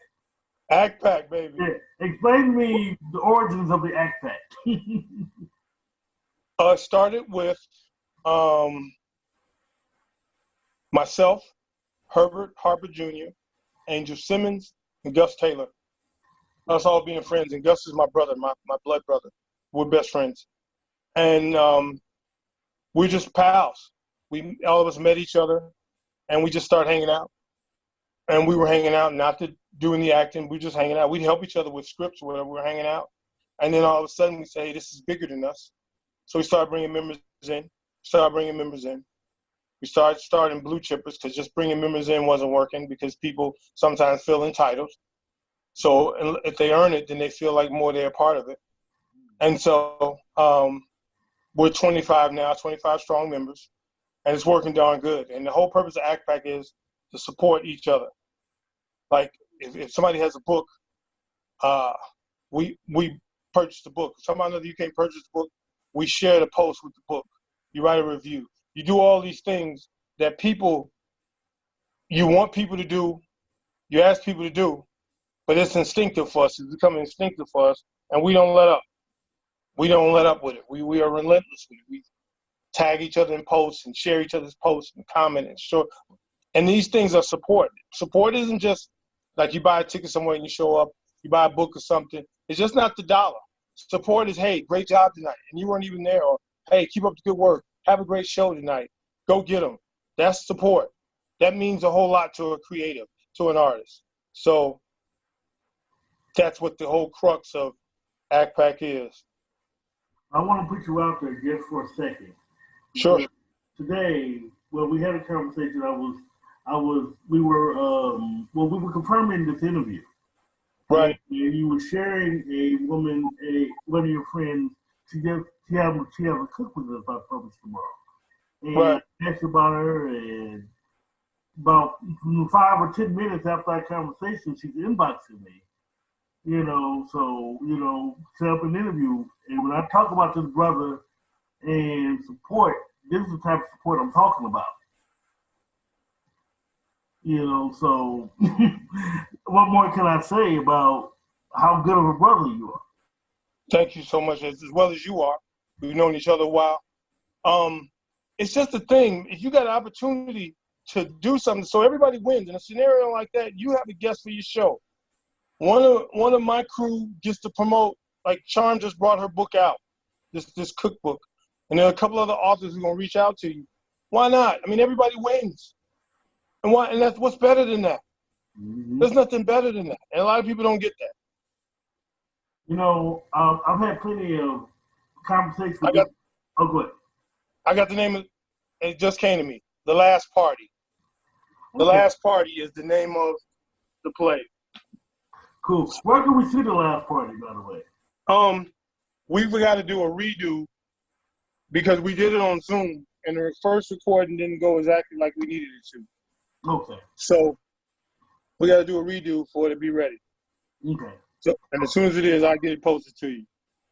D: Act Pack, baby.
A: Yeah. Explain to me the origins of the Act Pack.
D: It started with myself, Herbert Harper Jr., Angel Simmons, and Gus Taylor. Us all being friends, and Gus is my brother, my blood brother. We're best friends, and we're just pals. All of us met each other, and we just started hanging out. And we were hanging out, not doing the acting. We were just hanging out. We'd help each other with scripts, wherever we were hanging out. And then all of a sudden, we say, hey, this is bigger than us. So we started bringing members in. We started starting blue chippers, because just bringing members in wasn't working, because people sometimes feel entitled. So if they earn it, then they feel like more they're a part of it. And so we're 25 now, 25 strong members, and it's working darn good. And the whole purpose of Act Pack is to support each other. Like, if somebody has a book, we purchase the book. Somebody knows you can't purchase the book, we share the post with the book. You write a review. You do all these things that you want people to do, you ask people to do, but it's instinctive for us. It's becoming instinctive for us, and we don't let up. We don't let up with it. We are relentless with it. We tag each other in posts and share each other's posts and comment and short. And these things are support. Support isn't just like you buy a ticket somewhere and you show up, you buy a book or something. It's just not the dollar. Support is, hey, great job tonight, and you weren't even there, or hey, keep up the good work. Have a great show tonight. Go get them. That's support. That means a whole lot to a creative, to an artist. So that's what the whole crux of Act Pack is.
A: I want to put you out there just for a second.
D: Sure.
A: Today, we had a conversation. We were confirming this interview.
D: Right.
A: And you were sharing one of your friends. She has a cook with us about publish tomorrow. And
D: right.
A: I asked about her, and about 5 or 10 minutes after that conversation, she's inboxing me. Set up an interview. And when I talk about this brother and support, this is the type of support I'm talking about. So what more can I say about how good of a brother you are?
D: Thank you so much. As well as you are. We've known each other a while. It's just a thing. If you got an opportunity to do something, so everybody wins. In a scenario like that, you have a guest for your show. One of my crew gets to promote, like Charm just brought her book out, this cookbook. And there are a couple other authors who are going to reach out to you. Why not? I mean, everybody wins. And that's what's better than that. Mm-hmm. There's nothing better than that. And a lot of people don't get that.
A: I've had plenty of conversations with go ahead.
D: I got the name of it, just came to me. The Last Party. The Last Party is the name of the play.
A: Cool. Where can we see The Last Party, by the way?
D: We got to do a redo because we did it on Zoom, and the first recording didn't go exactly like we needed it to.
A: Okay.
D: So we got to do a redo for it to be ready.
A: Okay.
D: So, and as soon as it is, I'll get it posted to you.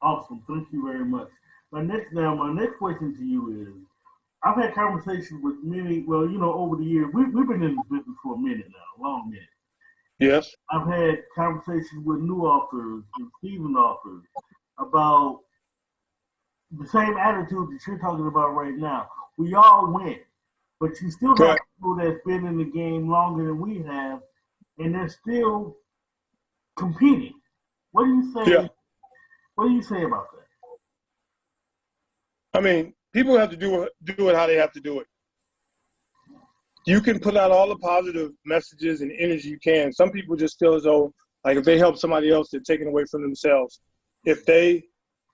A: Awesome. Thank you very much. My next question to you is, I've had conversations with many, over the years, we've been in this business for a minute now, a long minute.
D: Yes.
A: I've had conversations with new authors and seasoned authors about the same attitude that you're talking about right now. We all win, but you still have people that's been in the game longer than we have, and they're still competing. What do you say?
D: Yeah.
A: What do you say about that?
D: I mean, people have to do it how they have to do it. You can put out all the positive messages and energy you can. Some people just feel as though, like, if they help somebody else, they're taking away from themselves. If they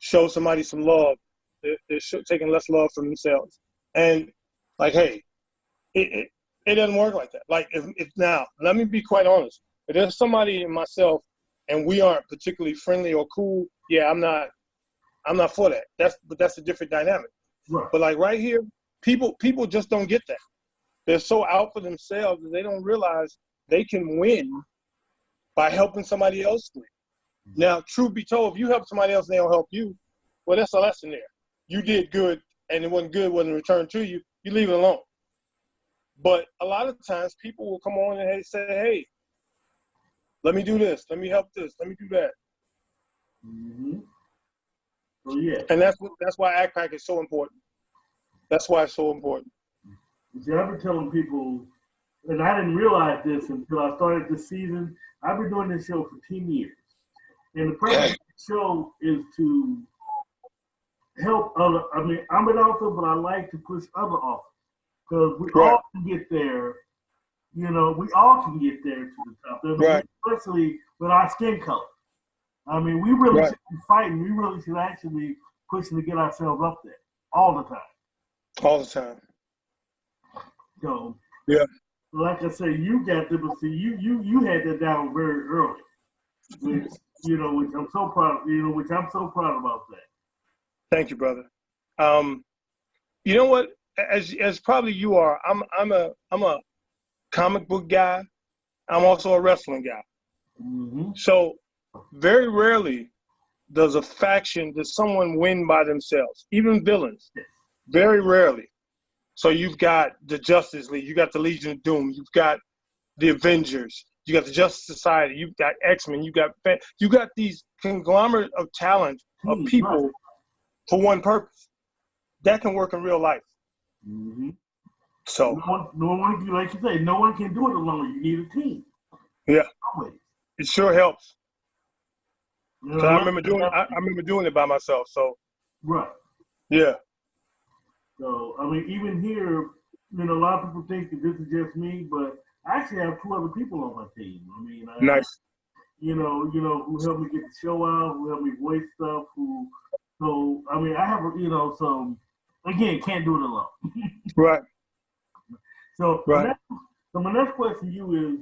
D: show somebody some love, they're taking less love from themselves. And, like, hey, it doesn't work like that. Like, if now, let me be quite honest. If there's somebody in myself and we aren't particularly friendly or cool, yeah, I'm not for that. That's a different dynamic.
A: Right.
D: But like right here, people just don't get that. They're so out for themselves that they don't realize they can win by helping somebody else win. Now, truth be told, if you help somebody else and they don't help you, well, that's a lesson there. You did good and it wasn't returned to you, you leave it alone. But a lot of times people will come on and they say, hey, let me do this, let me help this, let me do that.
A: Mm-hmm. So yeah.
D: And that's why Act Pack is so important. That's why it's so important.
A: See, I've been telling people, and I didn't realize this until I started this season. I've been doing this show for 10 years. And the purpose of the show is to help other, I'm an author, but I like to push other authors. Because we all can get there, we all can get there to the top. Especially with our skin color. We really should be fighting. We really should actually be pushing to get ourselves up there all the time.
D: All the time.
A: So,
D: yeah.
A: Like I say, you got to, but see, you had that down very early, which I'm so proud. Which I'm so proud about that.
D: Thank you, brother. You know what? As probably you are, I'm a comic book guy. I'm also a wrestling guy.
A: Mm-hmm.
D: So very rarely does someone win by themselves, even villains. Very rarely. So you've got the Justice League, you got the Legion of Doom, you've got the Avengers, you got the Justice Society, you've got X-Men, you got these conglomerate of talent of people for one purpose. That can work in real life.
A: Mm-hmm.
D: So
A: no one, like you say, no one can do it alone. You need a team.
D: Yeah,
A: always.
D: It sure helps. So I remember doing it by myself. So
A: right.
D: Yeah.
A: So even here, a lot of people think that this is just me, but I actually have 2 other people on my team.
D: Nice.
A: Who help me get the show out, who help me voice stuff, I have so again, can't do it alone.
D: Right.
A: So my next question to you is,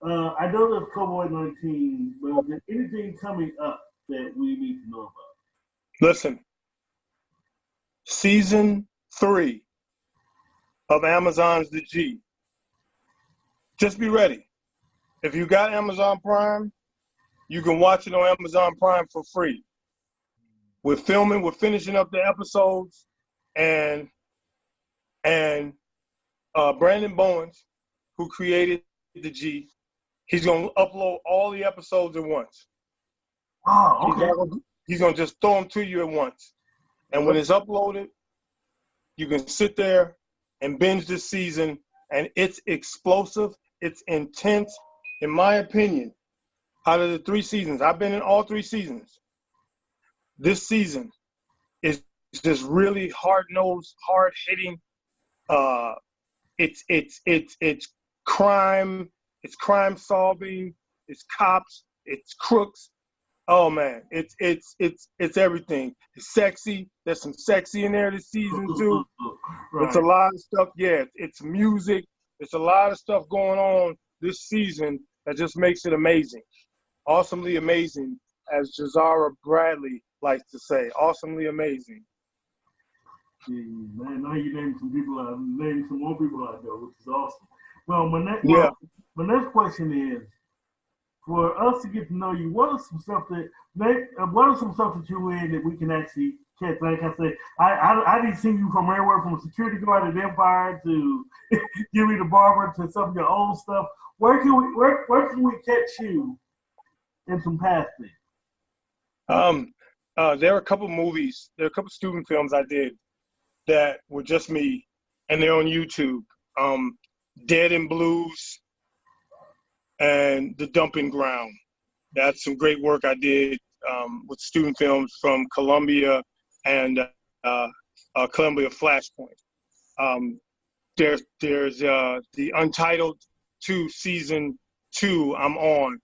A: I know there's COVID-19, but is there anything coming up that we need to know about?
D: Listen, season 3 of Amazon's The G. Just be ready. If you got Amazon Prime, you can watch it on Amazon Prime for free. We're finishing up the episodes, and Brandon Bowens, who created The G, he's going to upload all the episodes at once.
A: Oh, okay.
D: He's going to just throw them to you at once. And when it's uploaded, you can sit there and binge this season, and it's explosive. It's intense. In my opinion, out of the 3 seasons, I've been in all 3 seasons. This season is just really hard-nosed, hard-hitting. It's crime. It's crime solving. It's cops. It's crooks. Oh man, it's everything. It's sexy. There's some sexy in there this season too. Right. It's a lot of stuff. Yeah, it's music. It's a lot of stuff going on this season that just makes it amazing. Awesomely amazing, as Jazara Bradley likes to say. Awesomely amazing.
A: Man, now you name some people I name some more people I know, which is awesome. Well,
D: Yeah.
A: my next question is for us to get to know you. What are some stuff that you in that we can actually catch? Like I said, I didn't see you from everywhere from security guard at Empire to Jimmy the Barber to some of your old stuff. Where can we catch you in some past things?
D: Um, there are a couple movies, there are a couple student films I did that were just me, and they're on YouTube. Um, Dead in Blues and The Dumping Ground. That's some great work I did with student films from Columbia and Columbia Flashpoint. Um, there's the Untitled 2 season 2 I'm on.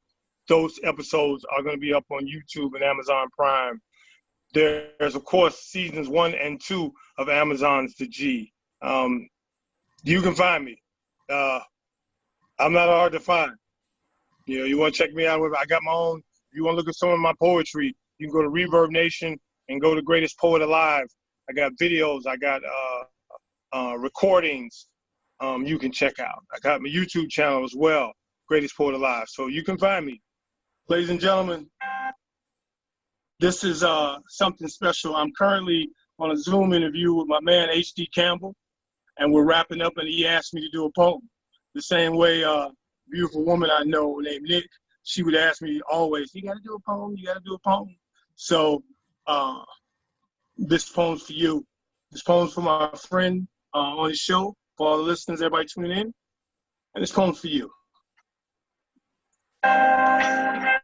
D: Those episodes are going to be up on YouTube and Amazon Prime. There's of course seasons 1 and 2 of Amazon's The G. You can find me. I'm not hard to find. You know, you want to check me out? I got my own. If you want to look at some of my poetry, you can go to Reverb Nation and go to Greatest Poet Alive. I got videos. I got recordings. You can check out. I got my YouTube channel as well, Greatest Poet Alive. So you can find me. Ladies and gentlemen, this is something special. I'm currently on a Zoom interview with my man H.D. Campbell, and we're wrapping up, and he asked me to do a poem. The same way beautiful woman I know named Nick, she would ask me always, you got to do a poem, you got to do a poem. So this poem's for you. This poem's for my friend on the show, for all the listeners, everybody tuning in. And this poem's for you. I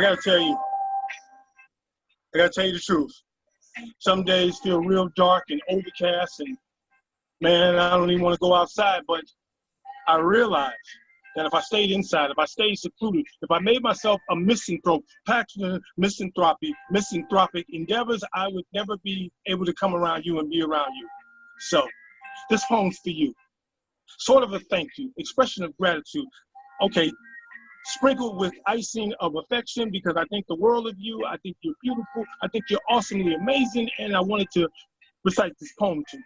D: gotta tell you the truth. Some days feel real dark and overcast, and man, I don't even want to go outside, but I realize that if I stayed inside, if I stayed secluded, if I made myself a misanthrope, passionate misanthropic endeavors, I would never be able to come around you and be around you. So this poem's for you. Sort of a thank you, expression of gratitude. Okay, sprinkled with icing of affection, because I think the world of you. I think you're beautiful. I think you're awesomely amazing, and I wanted to recite this poem to you.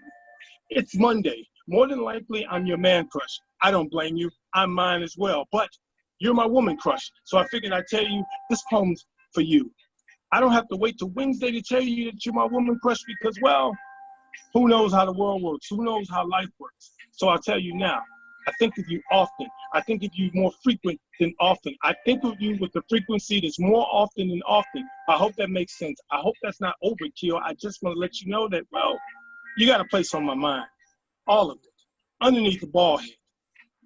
D: It's Monday. More than likely, I'm your man crush. I don't blame you. I'm mine as well. But you're my woman crush. So I figured I'd tell you this poem's for you. I don't have to wait till Wednesday to tell you that you're my woman crush because, well, who knows how the world works? Who knows how life works? So I'll tell you now. I think of you often. I think of you more frequent than often. I think of you with the frequency that's more often than often. I hope that makes sense. I hope that's not overkill. I just want to let you know that, well, you got a place on my mind. All of it. Underneath the ball head.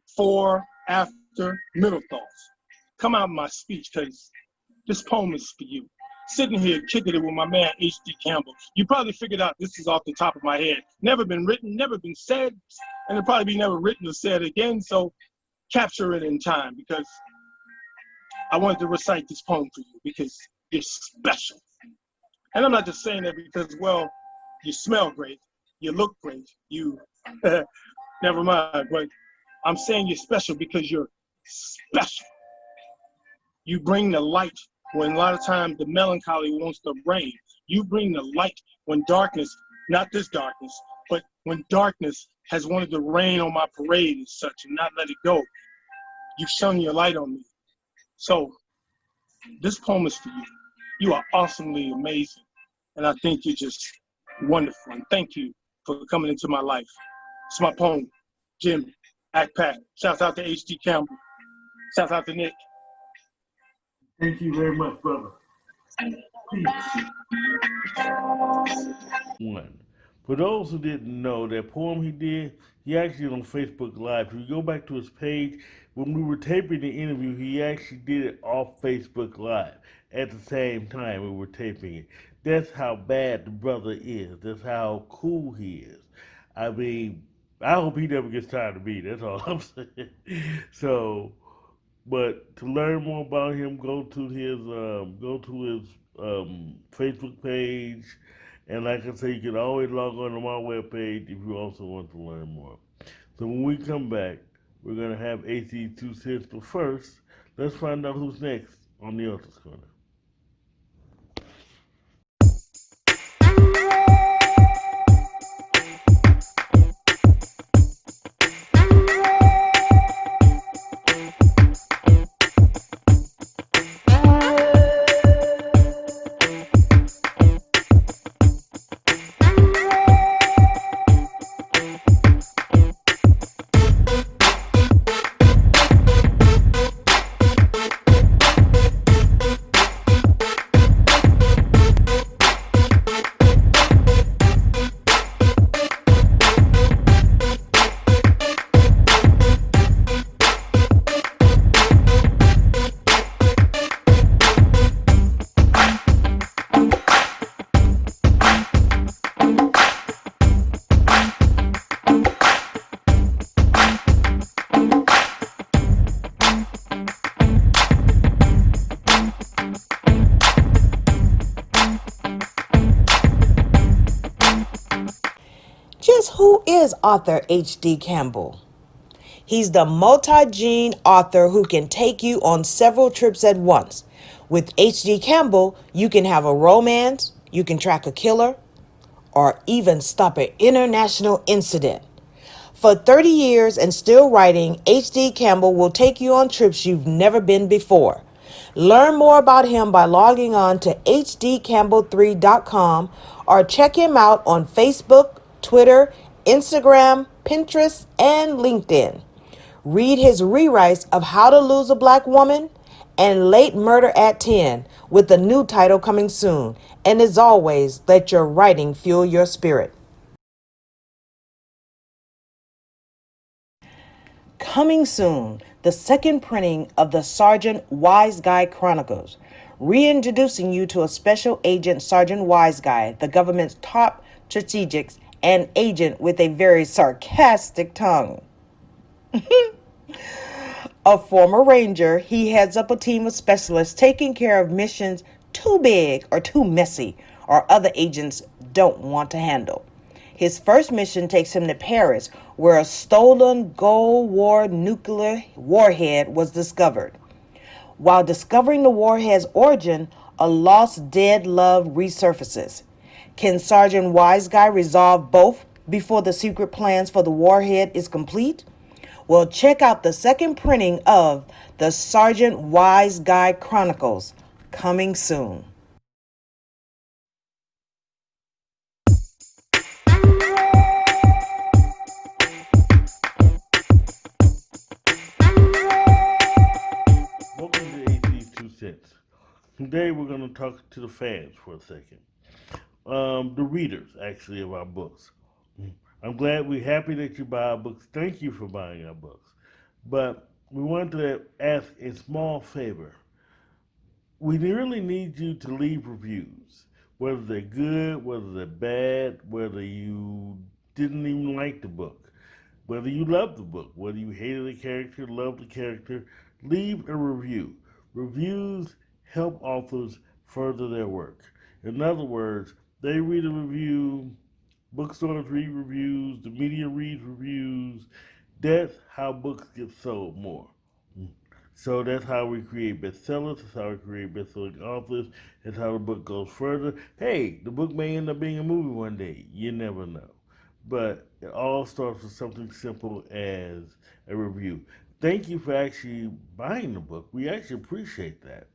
D: Before, after, middle thoughts. Come out of my speech, because this poem is for you. Sitting here kicking it with my man H.D. Campbell. You probably figured out this is off the top of my head. Never been written, never been said, and it'll probably be never written or said again, so capture it in time, because I wanted to recite this poem for you because you're special. And I'm not just saying that because, well, you smell great, you look great, you, never mind, but I'm saying you're special because you're special. You bring the light when a lot of times the melancholy wants to reign. You bring the light when darkness, not this darkness, but when darkness has wanted to rain on my parade and such and not let it go. You've shone your light on me. So this poem is for you. You are awesomely amazing. And I think you're just wonderful. And thank you for coming into my life. It's my poem, Jim, Act Pack. Shouts out to H.D. Campbell. Shouts out to Nick.
A: Thank you very much, brother. Peace. One. For those who didn't know, that poem he did, he actually did on Facebook Live. If you go back to his page, when we were taping the interview, he actually did it off Facebook Live at the same time we were taping it. That's how bad the brother is. That's how cool he is. I mean, I hope he never gets tired of me. That's all I'm saying. So, but to learn more about him, go to his Facebook page, and like I say, you can always log on to my webpage if you also want to learn more. So when we come back, we're gonna have AC 2 cents. But first, let's find out who's next on the Author's Corner.
B: Who is author H.D. Campbell? He's the multi-gene author who can take you on several trips at once. With H.D. Campbell, you can have a romance, you can track a killer, or even stop an international incident. For 30 years and still writing, H.D. Campbell will take you on trips you've never been before. Learn more about him by logging on to hdcampbell3.com or check him out on Facebook, Twitter, Instagram, Pinterest, and LinkedIn. Read his rewrites of How to Lose a Black Woman and Late Murder at 10 with a new title coming soon. And as always, let your writing fuel your spirit. Coming soon, the second printing of the Sergeant Wise Guy Chronicles, reintroducing you to a special agent, Sergeant Wise Guy, the government's top strategics and agent with a very sarcastic tongue. A former ranger, he heads up a team of specialists taking care of missions too big or too messy or other agents don't want to handle. His first mission takes him to Paris, where a stolen Cold War nuclear warhead was discovered. While discovering the warhead's origin, a lost dead love resurfaces. Can Sergeant Wise Guy resolve both before the secret plans for the warhead is complete? Well, check out the second printing of the Sergeant Wise Guy Chronicles, coming soon.
A: Welcome to AC's 2 Cents. Today we're going to talk to the fans for a second. The readers, actually, of our books. We're happy that you buy our books. Thank you for buying our books. But we wanted to ask a small favor. We really need you to leave reviews, whether they're good, whether they're bad, whether you didn't even like the book, whether you loved the book, whether you hated the character, loved the character. Leave a review. Reviews help authors further their work. In other words, they read a review, bookstores read reviews, the media reads reviews. That's how books get sold more. So that's how we create bestsellers. That's how we create best-selling authors. That's how the book goes further. Hey, the book may end up being a movie one day. You never know. But it all starts with something simple as a review. Thank you for actually buying the book. We actually appreciate that.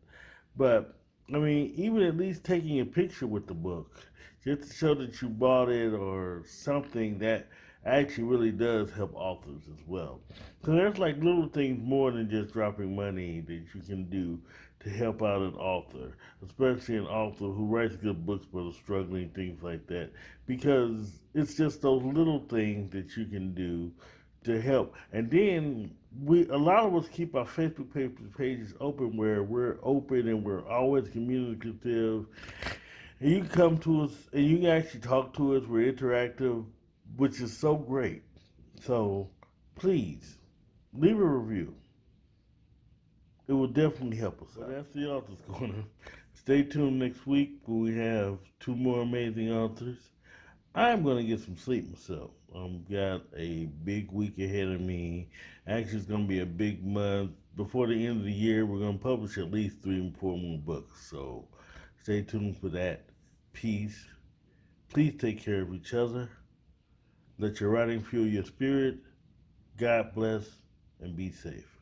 A: But I mean, even at least taking a picture with the book, just to show that you bought it or something, that actually really does help authors as well. So there's like little things more than just dropping money that you can do to help out an author, especially an author who writes good books but is struggling, things like that. Because it's just those little things that you can do to help. And then a lot of us keep our Facebook pages open where we're open and we're always communicative. And you can come to us and you can actually talk to us. We're interactive, which is so great. So please leave a review. It will definitely help us out. That's the author's corner. Stay tuned next week when we have two more amazing authors. I'm going to get some sleep myself. Got a big week ahead of me. Actually, it's going to be a big month. Before the end of the year, we're going to publish at least 3 or 4 more books. So stay tuned for that. Peace. Please take care of each other. Let your writing fuel your spirit. God bless and be safe.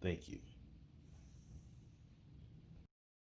A: Thank you.